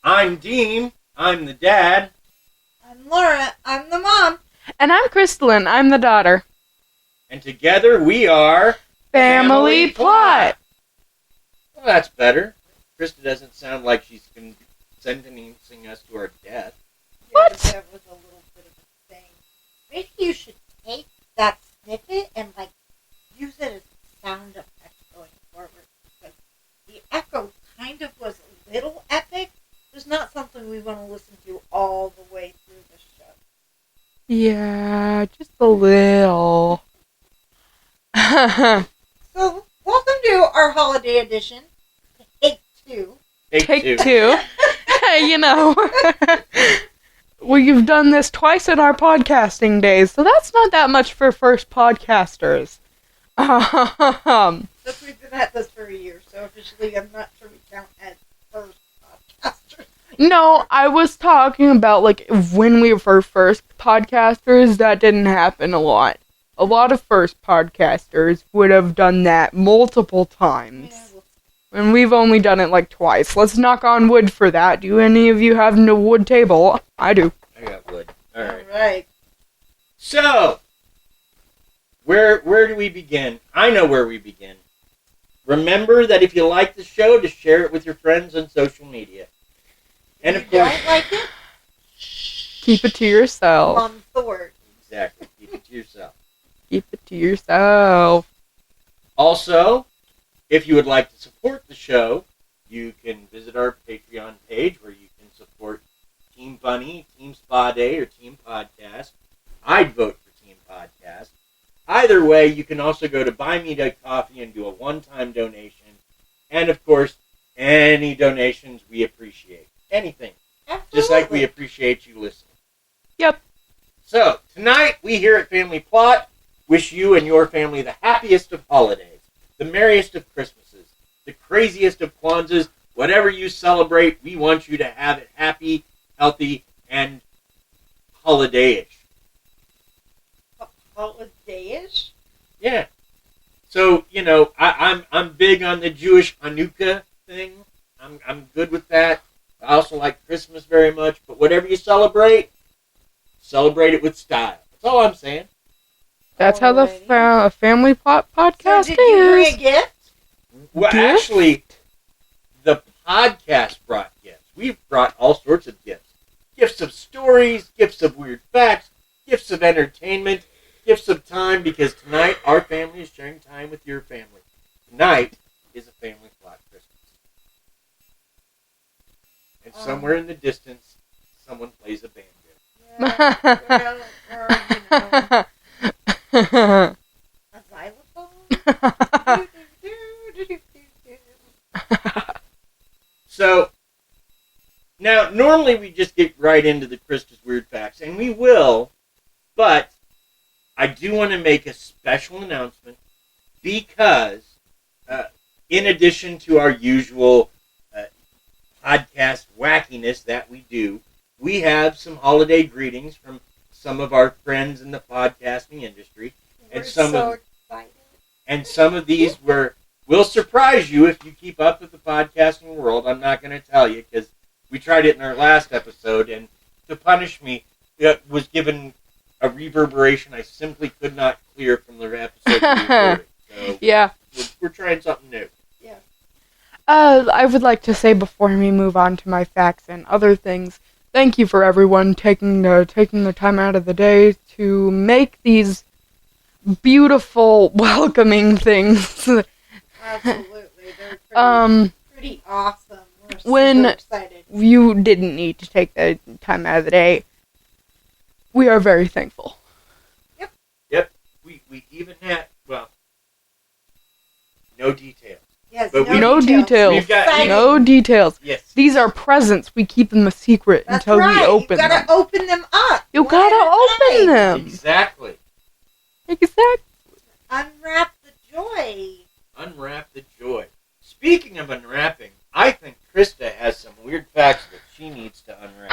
I'm Dean. I'm the dad. I'm Laura. I'm the mom. And I'm Crystalline. I'm the daughter. And together we are... Family Plot. Well, that's better. Krysta doesn't sound like she's sentencing us to our death. What? Yeah, that was a little bit of a thing. Maybe you should take that snippet and, use it as a sound effect going forward. Because the echo kind of was a little epic. It's not something we want to listen to all the way through the show. Yeah, just a little. So, welcome to our holiday edition. Take two. Take two. Hey, you know. We've done this twice in our podcasting days, so that's not that much for first podcasters. Since we've been at this for a year, so officially I'm not sure we count as first podcasters. No, I was talking about, when we were first podcasters, that didn't happen a lot. A lot of first podcasters would have done that multiple times. Yeah, And we've only done it, twice. Let's knock on wood for that. Do any of you have a wood table? I do. I got wood. All right. Alright. So, where do we begin? I know where we begin. Remember that if you like the show, to share it with your friends on social media. And of course, Don't like it? Keep it to yourself. Mum's the word. exactly, keep it to yourself. Keep it to yourself. Also, if you would like to support the show, you can visit our Patreon page where you can support Team Bunny, Team Spa Day, or Team Podcast. I'd vote for Team Podcast. Either way, you can also go to Buy Me a Coffee and do a one-time donation. And, of course, any donations we appreciate. Anything. Absolutely. Just like we appreciate you listening. Yep. So, tonight, we here at Family Plot wish you and your family the happiest of holidays, the merriest of Christmases, the craziest of Kwanzaas. Whatever you celebrate, we want you to have it happy, healthy, and holiday-ish. Holiday-ish? Yeah. So, I'm big on the Jewish Hanukkah thing. I'm good with that. I also like Christmas very much. But whatever you celebrate it with style. That's all I'm saying. That's how the Family Plot podcast So did you bring is. a gift? Well, Gift? actually, the podcast brought gifts. We've brought all sorts of gifts. Gifts of stories, gifts of weird facts, gifts of entertainment, gifts of time, because tonight our family is sharing time with your family. Tonight is a Family Plot Christmas. And somewhere in the distance, someone plays a banjo. Yeah, well, or, a xylophone? So, now, normally we just get right into the Krysta's Weird Facts, and we will, but I do want to make a special announcement because, in addition to our usual podcast wackiness that we do, we have some holiday greetings from some of our friends in the podcasting industry. We're so excited. And some of these will surprise you if you keep up with the podcasting world. I'm not going to tell you because we tried it in our last episode, and to punish me, it was given a reverberation I simply could not clear from the episode we recorded. So Yeah. we're trying something new. Yeah. I would like to say before we move on to my facts and other things, thank you for everyone taking the time out of the day to make these beautiful, welcoming things. Absolutely. They're pretty awesome. We're when super excited. You didn't need to take the time out of the day. we are very thankful. Yep. We even had, well, no details. Yes, But No details. We've got, No details. yes. These are presents. We keep them a secret That's until right. we open You gotta them. open them up. You one gotta at a open time. them. Exactly. Exactly. Unwrap the joy. Unwrap the joy. Speaking of unwrapping, I think Krysta has some weird facts that she needs to unwrap.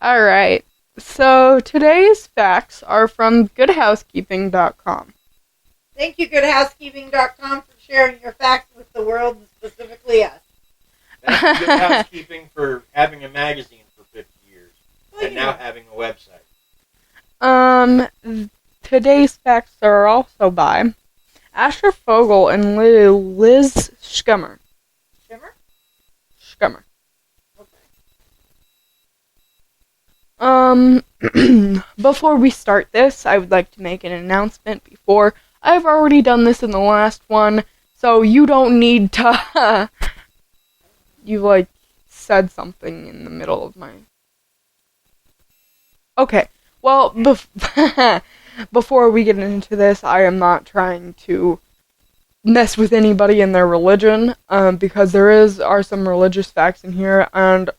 Alright. So today's facts are from goodhousekeeping.com. Thank you, goodhousekeeping.com, for sharing your facts with the world, and specifically us. Thank you, Good Housekeeping, for having a magazine for 50 years Well, and now having a website. Today's facts are also by Asher Fogel and Liz Scummer. Shimmer? Scummer. Okay. Before we start this, I would like to make an announcement before. I've already done this in the last one, so you don't need to... You, said something in the middle of my... Okay, well, before we get into this, I am not trying to mess with anybody in their religion, because there are some religious facts in here, and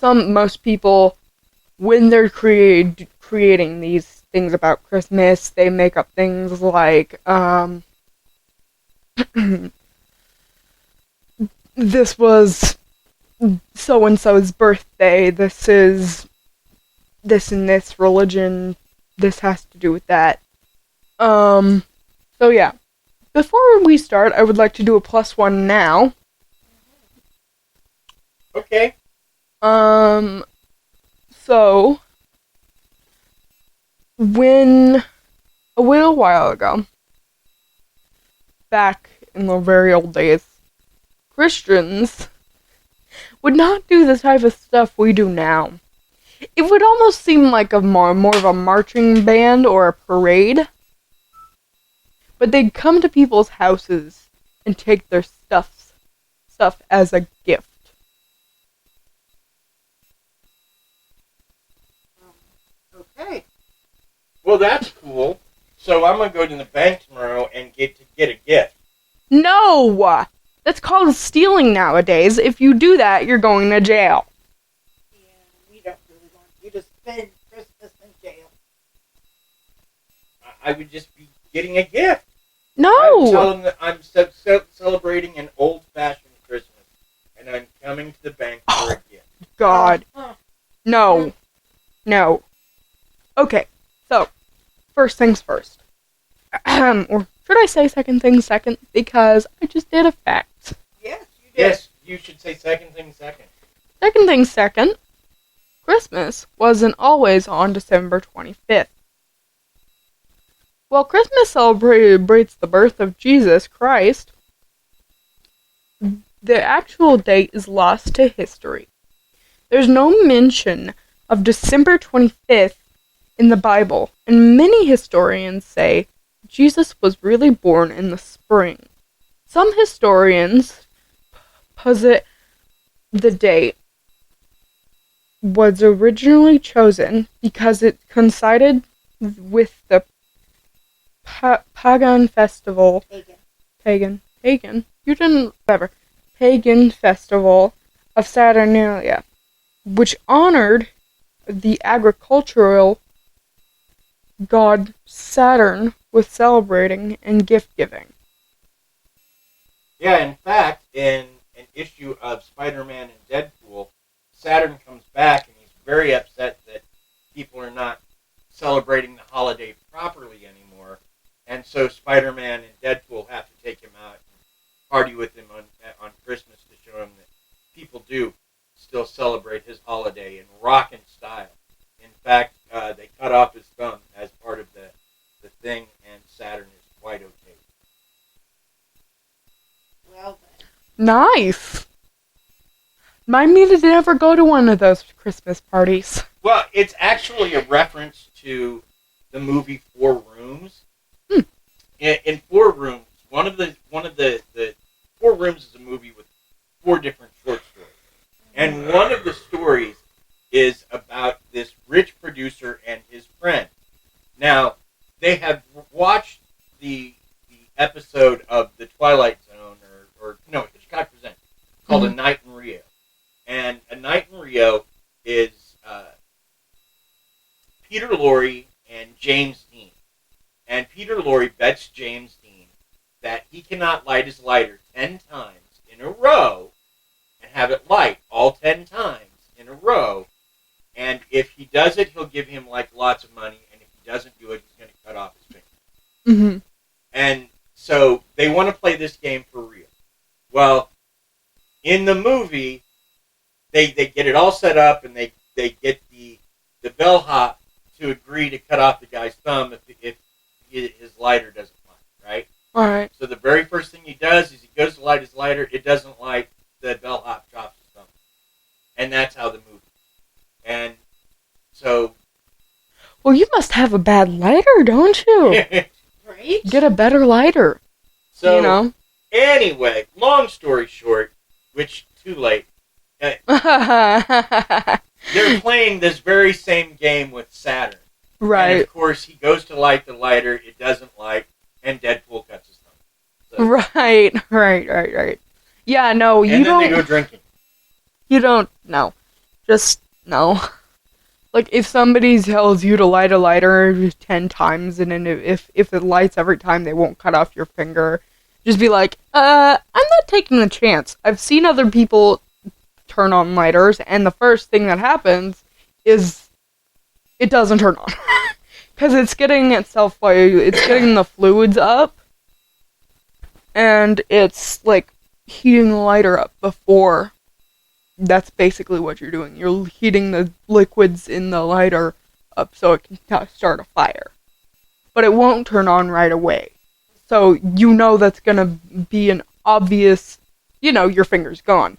most people, when they're creating these things about Christmas, they make up things like, this was so-and-so's birthday, this is this and this religion, this has to do with that. So yeah. Before we start, I would like to do a +1 now. Okay. So, when, a little while ago, back in the very old days, Christians would not do the type of stuff we do now. It would almost seem like more of a marching band or a parade. But they'd come to people's houses and take their stuff as a gift. Okay. Well, that's cool. So I'm going to go to the bank tomorrow and get a gift. No! That's called stealing nowadays. If you do that, you're going to jail. Yeah, we don't really want you to spend Christmas in jail. I would just be getting a gift. I No! would tell them that I'm celebrating an old-fashioned Christmas, and I'm coming to the bank for a gift. God. Huh. No. No. Okay, so, first things first. Or should I say second things second? Because I just did a fact. Yes, you did. Yes, you should say second thing second. Second thing second. Christmas wasn't always on December 25th. While Christmas celebrates the birth of Jesus Christ, the actual date is lost to history. There's no mention of December 25th in the Bible, and many historians say Jesus was really born in the spring. Some historians posit the date was originally chosen because it coincided with the pagan festival. Pagan. You didn't. Whatever. Pagan festival of Saturnalia, which honored the agricultural god Saturn with celebrating and gift giving. Yeah, in fact, in an issue of Spider-Man and Deadpool, Saturn comes back and he's very upset that people are not celebrating the holiday properly anymore. And so Spider-Man and Deadpool have to take him out and party with him on Christmas to show him that people do still celebrate his holiday in rockin' style. In fact, they cut off his thumb as part of the thing, and Saturn is quite okay. Well then. Nice! Remind me to never go to one of those Christmas parties. Well, it's actually a reference to the movie Four Rooms. Hmm. In Four Rooms, one of the Four Rooms is a movie with 4 different short stories, and one of the stories is about this rich producer and his friend. Now, they have watched the episode of The Twilight Zone, or no, Hitchcock Presents, called A Night in Rio. And A Night in Rio is Peter Lorre and James Dean. And Peter Lorre bets James Dean that he cannot light his lighter 10 times in a row and have it light all 10 times in a row. And if he does it, he'll give him like lots of money. And if he doesn't do it, he's going to cut off his finger. Mm-hmm. And so they want to play this game for real. Well, in the movie, they get it all set up, and they get the bellhop to agree to cut off the guy's thumb if his lighter doesn't light, right? All right. So the very first thing he does is he goes to light his lighter. It doesn't light. The bellhop chops his thumb. And that's how the movie. And so... Well, you must have a bad lighter, don't you? Right? Get a better lighter. So, you know? Anyway, long story short, which too late, they're playing this very same game with Saturn. Right. And of course, he goes to light the lighter, it doesn't light, and Deadpool cuts his thumb. So, Right. Yeah, no, and you then don't... they go drinking. You don't... No. Just... No. Like, if somebody tells you to light a lighter 10 times, and then if it lights every time, they won't cut off your finger, just be like, I'm not taking a chance. I've seen other people turn on lighters, and the first thing that happens is it doesn't turn on. Because it's getting the fluids up, and it's, like, heating the lighter up before. That's basically what you're doing. You're heating the liquids in the lighter up so it can start a fire. But it won't turn on right away. So you know that's gonna be an obvious, your finger's gone.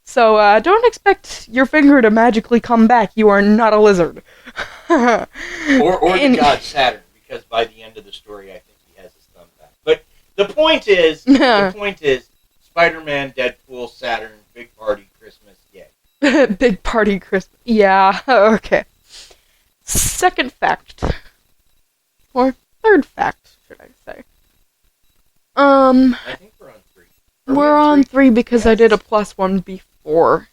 So don't expect your finger to magically come back. You are not a lizard. Or the god Saturn, because by the end of the story, I think he has his thumb back. But the point is, Spider-Man, Deadpool, Saturn, big party, Christmas, yay. Big party Christmas. Yeah, okay. Second fact. Or third fact, should I say. I think we're on 3. We're on 3 because I did a +1 before.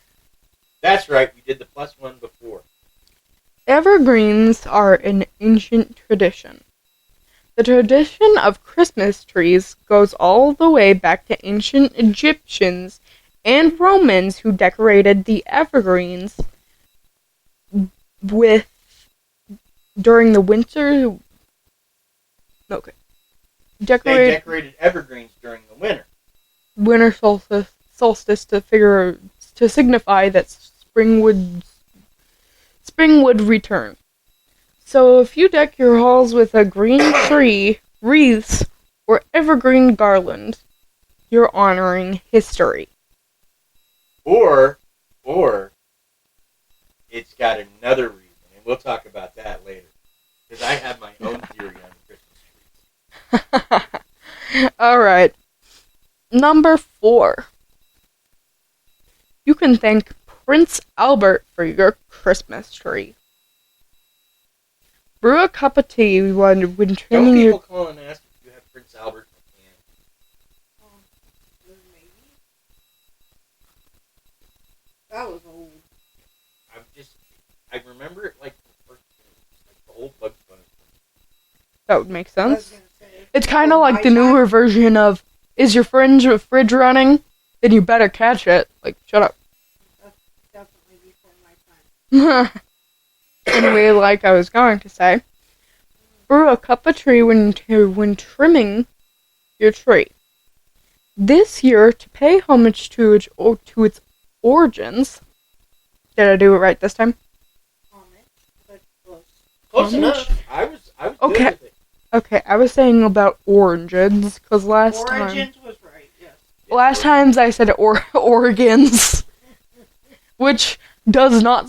That's right, we did the +1 before. Evergreens are an ancient tradition. The tradition of Christmas trees goes all the way back to ancient Egyptians and Romans who decorated the evergreens during the winter. Okay. They decorated evergreens during the winter. Winter solstice to signify that spring would return. So if you deck your halls with a green tree, wreaths, or evergreen garland, you're honoring history. Or it's got another reason, and we'll talk about that later. Because I have my own theory on Christmas trees. Alright. Number 4. You can thank Prince Albert for your Christmas tree. Brew a cup of tea when trimming your... Don't people call and ask if you have Prince Albert in the can? Maybe. That was old. I remember it like the first like the old Bugs Bunny. That would make I was sense. gonna say, It's kind of for like my the newer version of, is your fridge running? Then you better catch it. Like, shut up. That's definitely before my time. Anyway, like I was going to say, brew a cup of tea when trimming your tree. This year, to pay homage to its origins. Did I do it right this time? But close. Close Homage? enough. I was Okay. good with it. Okay, I was saying about origins, because last Origins was right, yes. times I said organs, which does not